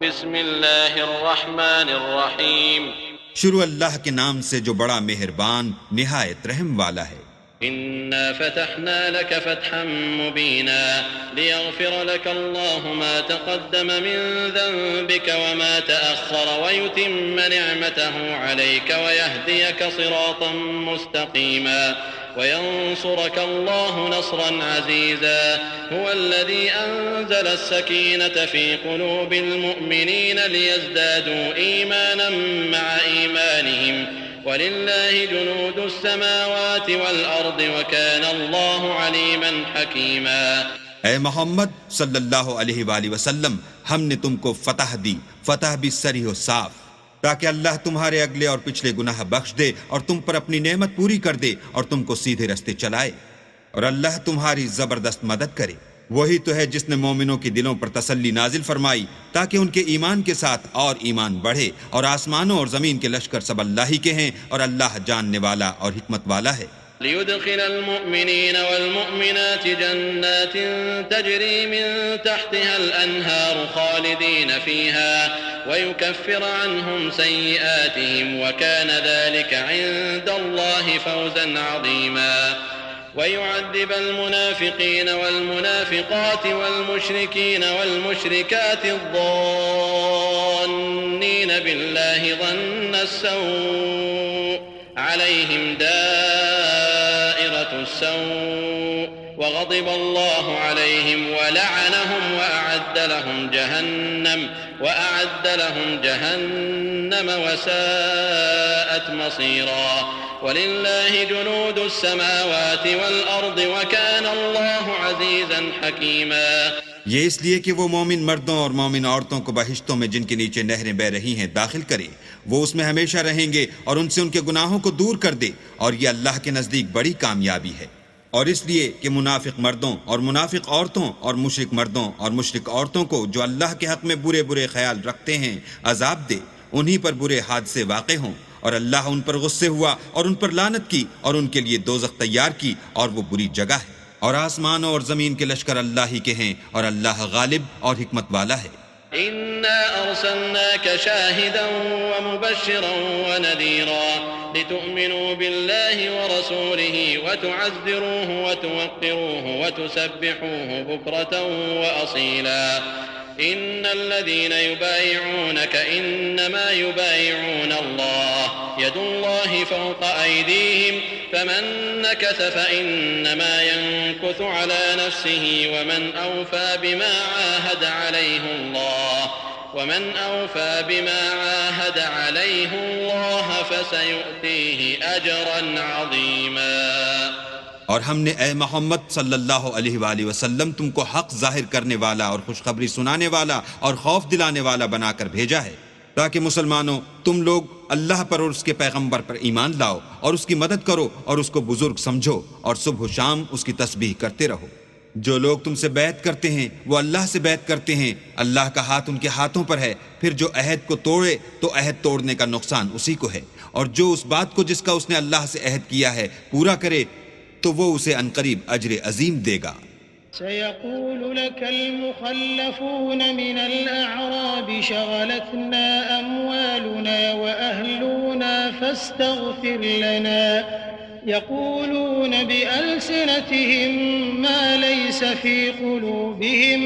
بسم اللہ الرحمن الرحیم شروع اللہ کے نام سے جو بڑا مہربان نہایت رحم والا ہے۔ إنا فتحنا لك فتحا مبينا ليغفر لك الله ما تقدم من ذنبك وما تأخر ويتم نعمته عليك ويهديك صراطا مستقيما وينصرك الله نصرا عزيزا هو الذي أنزل السكينة في قلوب المؤمنين ليزدادوا إيمانا مع إيمانهم وَلِلَّهِ جُنُودُ السَّمَاوَاتِ وَالْأَرْضِ وَكَانَ اللَّهُ عَلِيمًا حَكِيمًا۔ اے محمد صلی اللہ علیہ وآلہ وسلم، ہم نے تم کو فتح دی، فتح بھی صریح و صاف، تاکہ اللہ تمہارے اگلے اور پچھلے گناہ بخش دے اور تم پر اپنی نعمت پوری کر دے اور تم کو سیدھے رستے چلائے، اور اللہ تمہاری زبردست مدد کرے۔ وہی تو ہے جس نے مومنوں کے دلوں پر تسلی نازل فرمائی تاکہ ان کے ایمان کے ساتھ اور ایمان بڑھے، اور آسمانوں اور زمین کے لشکر سب اللہ ہی کے ہیں، اور اللہ جاننے والا اور حکمت والا ہے۔ ليدخل المؤمنين والمؤمنات جنات تجري من تحتها الأنهار خالدين فيها ويكفر عنهم سيئاتهم وكان ذلك عند الله فوزا عظيما ويعذب المنافقين والمنافقات والمشركين والمشركات الظانين بالله ظن السوء عليهم دائرة السوء وغضب الله عليهم ولعنهم وأعد لهم جهنم وساءت مصيرا وَلِلَّهِ جُنُودُ السَّمَاوَاتِ وَالْأَرْضِ وَكَانَ اللَّهُ عَزِيزًا حَكِيمًا۔ یہ اس لیے کہ وہ مومن مردوں اور مومن عورتوں کو بہشتوں میں جن کے نیچے نہریں بہ رہی ہیں داخل کرے، وہ اس میں ہمیشہ رہیں گے اور ان سے ان کے گناہوں کو دور کر دے، اور یہ اللہ کے نزدیک بڑی کامیابی ہے۔ اور اس لیے کہ منافق مردوں اور منافق عورتوں اور مشرک مردوں اور مشرک عورتوں کو جو اللہ کے حق میں برے برے خیال رکھتے ہیں عذاب دے، انہی پر برے حادثے واقع ہوں، اور اللہ ان پر غصے ہوا اور ان پر لعنت کی اور ان کے لیے دوزخ تیار کی، اور وہ بری جگہ ہے۔ اور آسمانوں اور زمین کے لشکر اللہ ہی کے ہیں، اور اللہ غالب اور حکمت والا ہے۔ إنا أرسلناك شاهدا ومبشرا ونذيرا لتؤمنوا بالله ورسوله وتعزروه وتوقروه وتسبحوه بكرة وأصيلا إن الذين يبايعونك إنما يبايعون الله يد الله فوق أيديهم فمن نكث فإنما ينكث على نفسه ومن أوفى بما عاهد عليه الله فسيؤتيه أجرا عظيما۔ اور ہم نے اے محمد صلی اللہ علیہ وآلہ وسلم تم کو حق ظاہر کرنے والا اور خوشخبری سنانے والا اور خوف دلانے والا بنا کر بھیجا ہے، تاکہ مسلمانوں تم لوگ اللہ پر اور اس کے پیغمبر پر ایمان لاؤ اور اس کی مدد کرو اور اس کو بزرگ سمجھو، اور صبح و شام اس کی تسبیح کرتے رہو۔ جو لوگ تم سے بیعت کرتے ہیں وہ اللہ سے بیعت کرتے ہیں، اللہ کا ہاتھ ان کے ہاتھوں پر ہے، پھر جو عہد کو توڑے تو عہد توڑنے کا نقصان اسی کو ہے، اور جو اس بات کو جس کا اس نے اللہ سے عہد کیا ہے پورا کرے تو وہ اسے عنقریب اجر عظیم دے گا۔ سيقول لك المخلفون من الأعراب شغلتنا أموالنا وأهلنا فاستغفر لنا يقولون بألسنتهم ما ليس في قلوبهم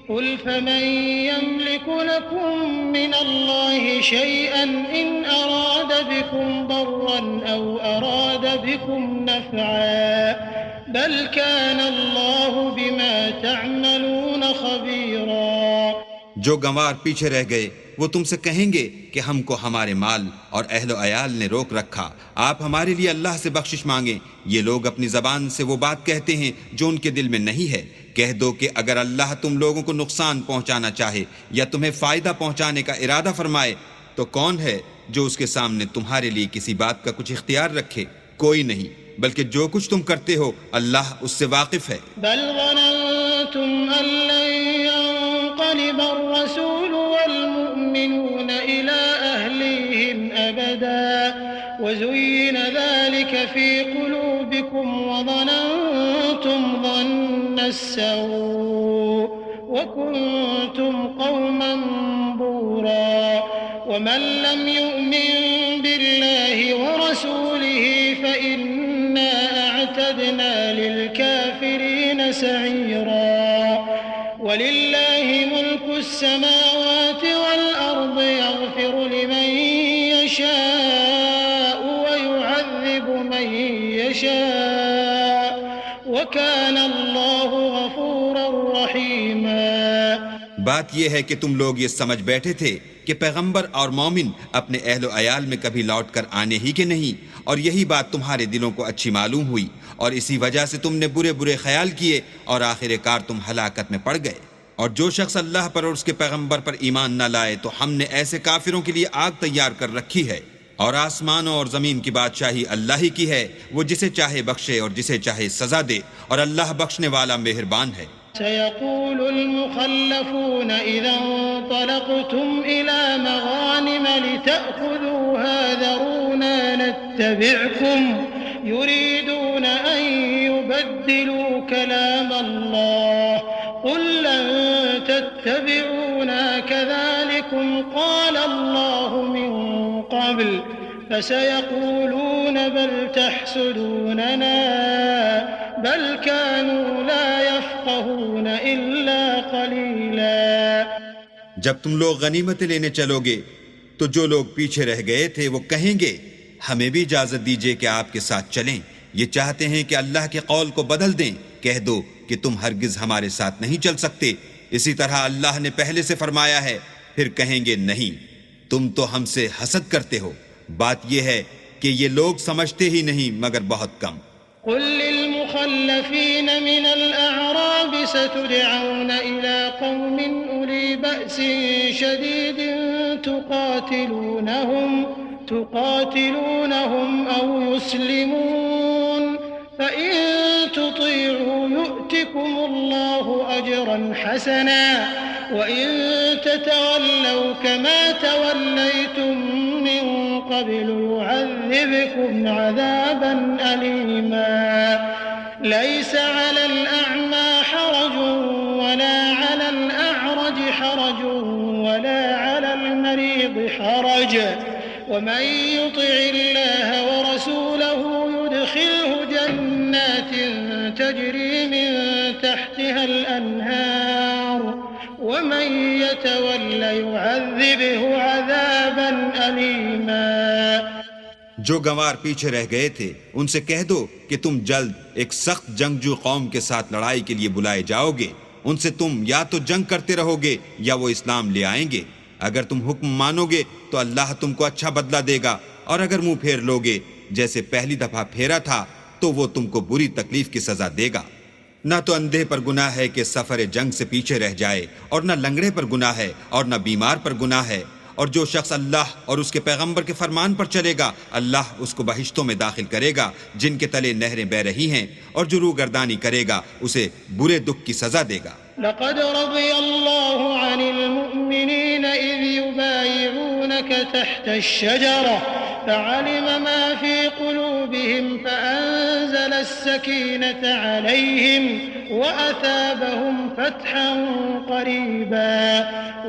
قل فمن يملك لكم من الله شيئا إن أراد بكم ضرا أو أراد بكم نفعا بل كان الله بما تعملون خبيرا۔ جو گنوار پیچھے رہ گئے وہ تم سے کہیں گے کہ ہم کو ہمارے مال اور اہل و عیال نے روک رکھا، آپ ہمارے لیے اللہ سے بخشش مانگیں۔ یہ لوگ اپنی زبان سے وہ بات کہتے ہیں جو ان کے دل میں نہیں ہے۔ کہہ دو کہ اگر اللہ تم لوگوں کو نقصان پہنچانا چاہے یا تمہیں فائدہ پہنچانے کا ارادہ فرمائے تو کون ہے جو اس کے سامنے تمہارے لیے کسی بات کا کچھ اختیار رکھے؟ کوئی نہیں، بلکہ جو کچھ تم کرتے ہو اللہ اس سے واقف ہے۔ بل ظننتم أن لن ينقلب الرسول والمؤمنون إلى أهليهم أبدا وزين ذلك في قلوبكم وظننتم ظن السوء وكنتم قوما بورا ومن لم يؤمن بالله ورسوله فإنا أعتدنا للكافرين سعيرا ولله ملك السماوات والأرض يغفر لمن يشاء ويعذب من يشاء وكان الله غفورا رحيما۔ بات یہ ہے کہ تم لوگ یہ سمجھ بیٹھے تھے کہ پیغمبر اور مومن اپنے اہل و عیال میں کبھی لوٹ کر آنے ہی کے نہیں، اور یہی بات تمہارے دلوں کو اچھی معلوم ہوئی، اور اسی وجہ سے تم نے برے برے خیال کیے اور آخر کار تم ہلاکت میں پڑ گئے۔ اور جو شخص اللہ پر اور اس کے پیغمبر پر ایمان نہ لائے تو ہم نے ایسے کافروں کے لیے آگ تیار کر رکھی ہے، اور آسمانوں اور زمین کی بادشاہی اللہ ہی کی ہے، وہ جسے چاہے بخشے اور جسے چاہے سزا دے، اور اللہ بخشنے والا مہربان ہے۔ سيقول المخلفون إذا انطلقتم إلى مغانم لتأخذوها ذرونا نتبعكم يريدون أن يبدلوا كلام الله قل لن تتبعونا كذلكم قال الله من قبل فسيقولون بل تحسدوننا بل كانوا لا يفقهون إلا قليلا۔ جب تم لوگ غنیمتیں لینے چلو گے تو جو لوگ پیچھے رہ گئے تھے وہ کہیں گے ہمیں بھی اجازت دیجیے کہ آپ کے ساتھ چلیں، یہ چاہتے ہیں کہ اللہ کے قول کو بدل دیں، کہہ دو کہ تم ہرگز ہمارے ساتھ نہیں چل سکتے، اسی طرح اللہ نے پہلے سے فرمایا ہے، پھر کہیں گے نہیں تم تو ہم سے حسد کرتے ہو۔ بات یہ ہے کہ یہ لوگ سمجھتے ہی نہیں مگر بہت کم۔ قل للمخلفين من الأعراب ستدعون إلى قوم أولي بأس شديد تقاتلونهم أو يسلمون فإن تطيعوا يؤتكم الله أجرا حسنا وإن تتولوا كما توليتم من قبل يعذبكم عذابا أليما ليس على الأعمى حرج ولا على الأعرج حرج ولا على المريض حرج ومن يطع الله ورسوله يدخله جنات تجري من تحتها الأنهار ومن يتول يعذبه عذابا أليما۔ جو گنوار پیچھے رہ گئے تھے ان سے کہہ دو کہ تم جلد ایک سخت جنگجو قوم کے ساتھ لڑائی کے لیے بلائے جاؤ گے، ان سے تم یا تو جنگ کرتے رہو گے یا وہ اسلام لے آئیں گے، اگر تم حکم مانو گے تو اللہ تم کو اچھا بدلہ دے گا، اور اگر منہ پھیر لوگے جیسے پہلی دفعہ پھیرا تھا تو وہ تم کو بری تکلیف کی سزا دے گا۔ نہ تو اندھے پر گناہ ہے کہ سفر جنگ سے پیچھے رہ جائے، اور نہ لنگڑے پر گناہ ہے، اور نہ بیمار پر گناہ ہے، اور جو شخص اللہ اور اس کے پیغمبر کے فرمان پر چلے گا اللہ اس کو بہشتوں میں داخل کرے گا جن کے تلے نہریں بہ رہی ہیں، اور جو روگردانی کرے گا اسے برے دکھ کی سزا دے گا۔ لقد رضي الله عن المؤمنين إذ يبايعونك تحت الشجرة فعلم ما في قلوبهم فأنزل السكينة عليهم وأثابهم فتحا قريبا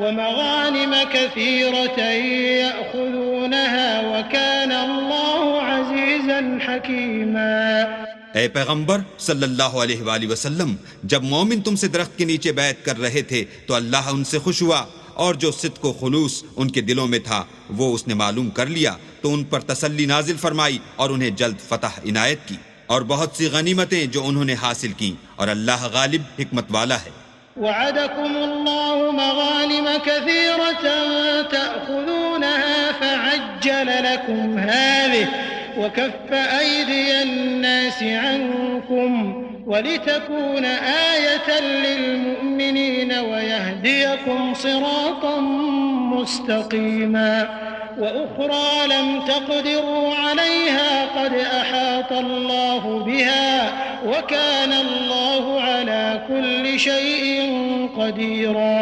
ومغانم كثيرة يأخذونها وكان الله عزيزا حكيما۔ اے پیغمبر صلی اللہ علیہ وآلہ وسلم، جب مومن تم سے درخت کے نیچے بیعت کر رہے تھے تو اللہ ان سے خوش ہوا، اور جو صدق و خلوص ان کے دلوں میں تھا وہ اس نے معلوم کر لیا تو ان پر تسلی نازل فرمائی اور انہیں جلد فتح عنایت کی، اور بہت سی غنیمتیں جو انہوں نے حاصل کی، اور اللہ غالب حکمت والا ہے۔ وعدكم الله مغانم كثيرة تأخذونها فعجل لكم هذه وكف أيدي الناس عنكم ولتكون آية للمؤمنين ويهديكم صراطا مستقيما وأخرى لم تقدروا عليها قد أحاط الله بها وكان الله على كل شيء قديرا۔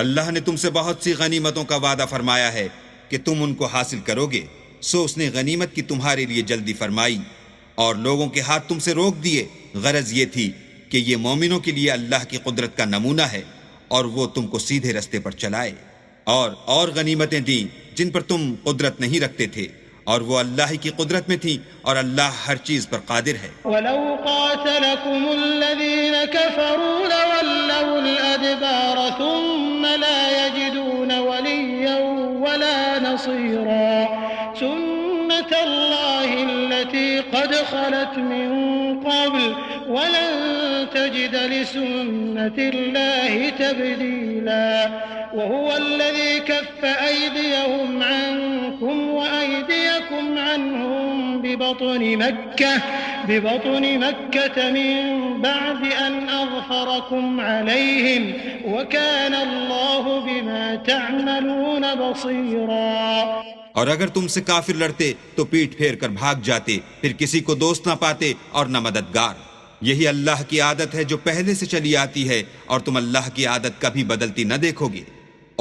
اللہ نے تم سے بہت سی غنیمتوں کا وعدہ فرمایا ہے کہ تم ان کو حاصل کرو گے، سو اس نے غنیمت کی تمہارے لیے جلدی فرمائی اور لوگوں کے ہاتھ تم سے روک دیے۔ غرض یہ تھی کہ یہ مومنوں کے لیے اللہ کی قدرت کا نمونہ ہے، اور وہ تم کو سیدھے رستے پر چلائے، اور غنیمتیں دیں جن پر تم قدرت نہیں رکھتے تھے، اور وہ اللہ کی قدرت میں تھیں، اور اللہ ہر چیز پر قادر ہے۔ وَلَوْ قَاتَلَكُمُ الَّذِينَ كَفَرُوا لَوَلَّوُا الْأَدْبَارَ ثُمَّ لَا يَجِدُونَ وَلِيًّا وَلَا نَصِيرًا سُنَّةَ اللَّهِ الَّتِي قَدْ خَلَتْ مِن قَبْلُ وَلَن تَجِدَ لِسُنَّةِ اللَّهِ تَبْدِيلًا وهو الذي كف أيديهم عنكم وأيديكم عنهم ببطن مكة من بعد أن أظفركم عليهم وكان الله بما تعملون بصيرا۔ اور اگر تم سے کافر لڑتے تو پیٹھ پھیر کر بھاگ جاتے، پھر کسی کو دوست نہ پاتے اور نہ مددگار۔ یہی اللہ کی عادت ہے جو پہلے سے چلی آتی ہے، اور تم اللہ کی عادت کبھی بدلتی نہ دیکھو گے۔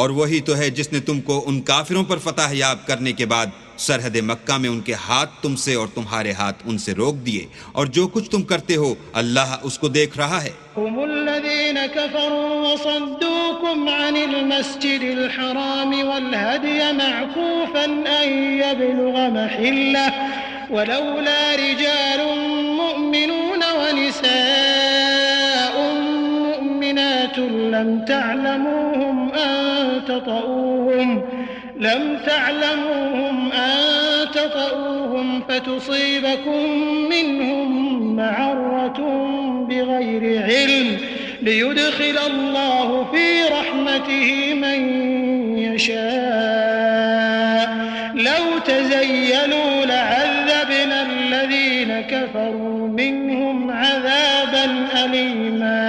اور وہی تو ہے جس نے تم کو ان کافروں پر فتح یاب کرنے کے بعد سرحد مکہ میں ان کے ہاتھ تم سے اور تمہارے ہاتھ ان سے روک دیے، اور جو کچھ تم کرتے ہو اللہ اس کو دیکھ رہا ہے۔ هم الذين كفروا وصدوكم عن المسجد الحرام والهدي معكوفا أن يبلغ محله ولولا رجال مؤمنون ونساء مؤمنات لم تعلموهم أن تطؤوهم فتصيبكم منهم معرة بغير علم ليدخل الله في رحمته من يشاء لو تزيلوا لعذبنا الذين كفروا منهم عذابا أليما۔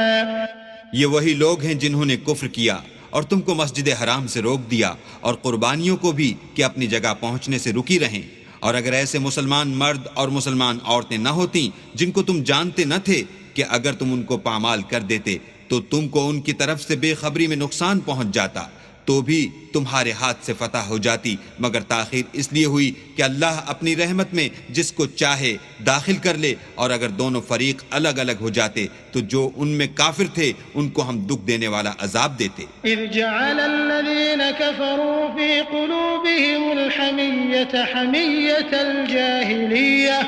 یہ وہی لوگ ہیں جنہوں نے کفر کیا اور تم کو مسجد حرام سے روک دیا، اور قربانیوں کو بھی کہ اپنی جگہ پہنچنے سے رکی رہیں۔ اور اگر ایسے مسلمان مرد اور مسلمان عورتیں نہ ہوتیں جن کو تم جانتے نہ تھے کہ اگر تم ان کو پامال کر دیتے تو تم کو ان کی طرف سے بے خبری میں نقصان پہنچ جاتا، تو بھی تمہارے ہاتھ سے فتح ہو جاتی، مگر تاخیر اس لیے ہوئی کہ اللہ اپنی رحمت میں جس کو چاہے داخل کر لے، اور اگر دونوں فریق الگ الگ ہو جاتے تو جو ان میں کافر تھے ان کو ہم دکھ دینے والا عذاب دیتے۔ اذ جعل الذين كفروا في قلوبهم الحمية حمية الجاهلية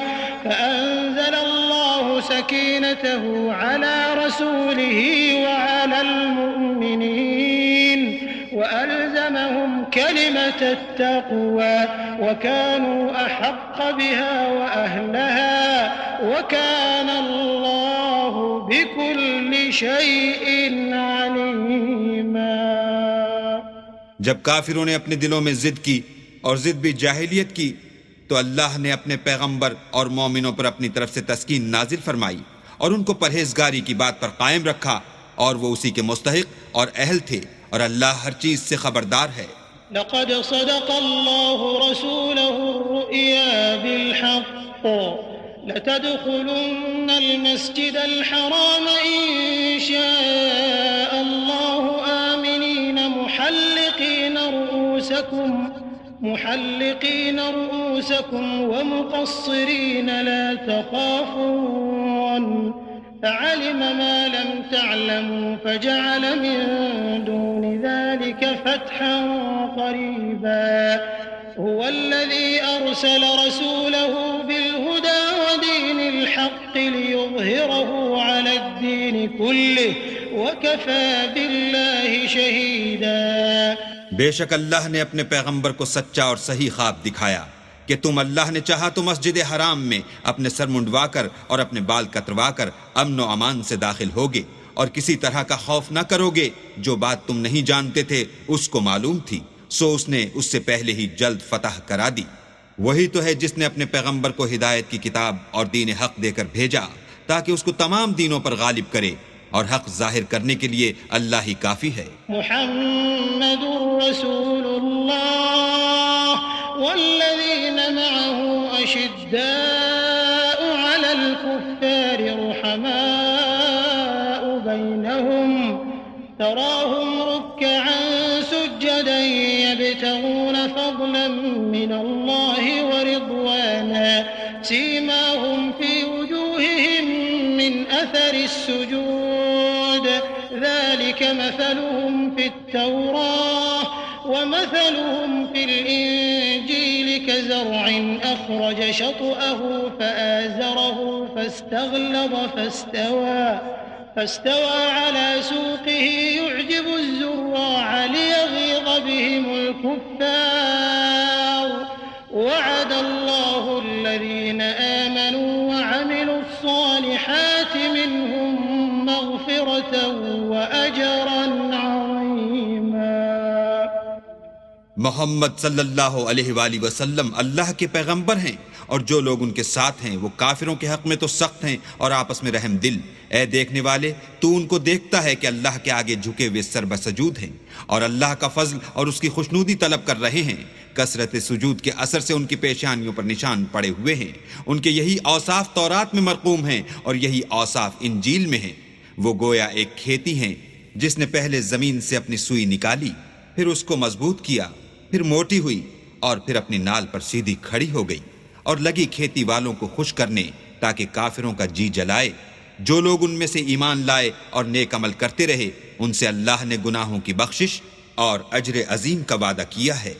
فأنزل الله سكينته على رسوله وعلى المؤمنين وألزمهم كلمة التقوى وكانوا أحق بها وأهلها وكان الله بكل شيء عليما۔ جب کافروں نے اپنے دلوں میں ضد کی، اور ضد بھی جاہلیت کی، تو اللہ نے اپنے پیغمبر اور مومنوں پر اپنی طرف سے تسکین نازل فرمائی اور ان کو پرہیزگاری کی بات پر قائم رکھا، اور وہ اسی کے مستحق اور اہل تھے، اور اللہ ہر چیز سے خبردار ہے۔ لقد صدق الله رسوله الرؤيا بالحق لتدخلن المسجد الحرام إن شاء الله آمنين محلقين رؤوسكم ومقصرين لا تخافون فعلم ما لم تعلموا فجعل من دون ذلك فتحا قريبا هو الذي أرسل رسوله بالهدى ودين الحق ليظهره على الدين كله وكفى بالله شهيدا۔ بے شک اللہ نے اپنے پیغمبر کو سچا اور صحیح خواب دکھایا کہ تم اللہ نے چاہا تو مسجد حرام میں اپنے سر منڈوا کر اور اپنے بال کتروا کر امن و امان سے داخل ہوگے، اور کسی طرح کا خوف نہ کرو گے۔ جو بات تم نہیں جانتے تھے اس کو معلوم تھی، سو اس نے اس سے پہلے ہی جلد فتح کرا دی۔ وہی تو ہے جس نے اپنے پیغمبر کو ہدایت کی کتاب اور دین حق دے کر بھیجا تاکہ اس کو تمام دینوں پر غالب کرے، اور حق ظاہر کرنے کے لیے اللہ ہی کافی ہے۔ محمد رسول اللہ والذین معه اشداء على الكفار رحماء بینہم تراهم ركعا سجدا يبتغون فضلا من الله ورضوانا سيماهم في وجوههم من أثر السجود ذلك مثلهم في التوراة ومثلهم في الإنجيل كزرع أخرج شطأه فآزره فاستوى على سوقه يعجب الزراع ليغيظ بهم الكفار وعد الله الذين آمنوا وعملوا الصالحات منهم مغفرة وأجرا عظيما۔ محمد صلی اللہ علیہ وآلہ وسلم اللہ کے پیغمبر ہیں، اور جو لوگ ان کے ساتھ ہیں وہ کافروں کے حق میں تو سخت ہیں اور آپس میں رحم دل۔ اے دیکھنے والے، تو ان کو دیکھتا ہے کہ اللہ کے آگے جھکے ہوئے سر بسجود ہیں اور اللہ کا فضل اور اس کی خوشنودی طلب کر رہے ہیں۔ کثرت سجود کے اثر سے ان کی پیشانیوں پر نشان پڑے ہوئے ہیں۔ ان کے یہی اوصاف تورات میں مرقوم ہیں اور یہی اوصاف انجیل میں ہیں۔ وہ گویا ایک کھیتی ہیں جس نے پہلے زمین سے اپنی سوئی نکالی، پھر اس کو مضبوط کیا، پھر موٹی ہوئی اور پھر اپنی نال پر سیدھی کھڑی ہو گئی، اور لگی کھیتی والوں کو خوش کرنے تاکہ کافروں کا جی جلائے۔ جو لوگ ان میں سے ایمان لائے اور نیک عمل کرتے رہے، ان سے اللہ نے گناہوں کی بخشش اور اجر عظیم کا وعدہ کیا ہے۔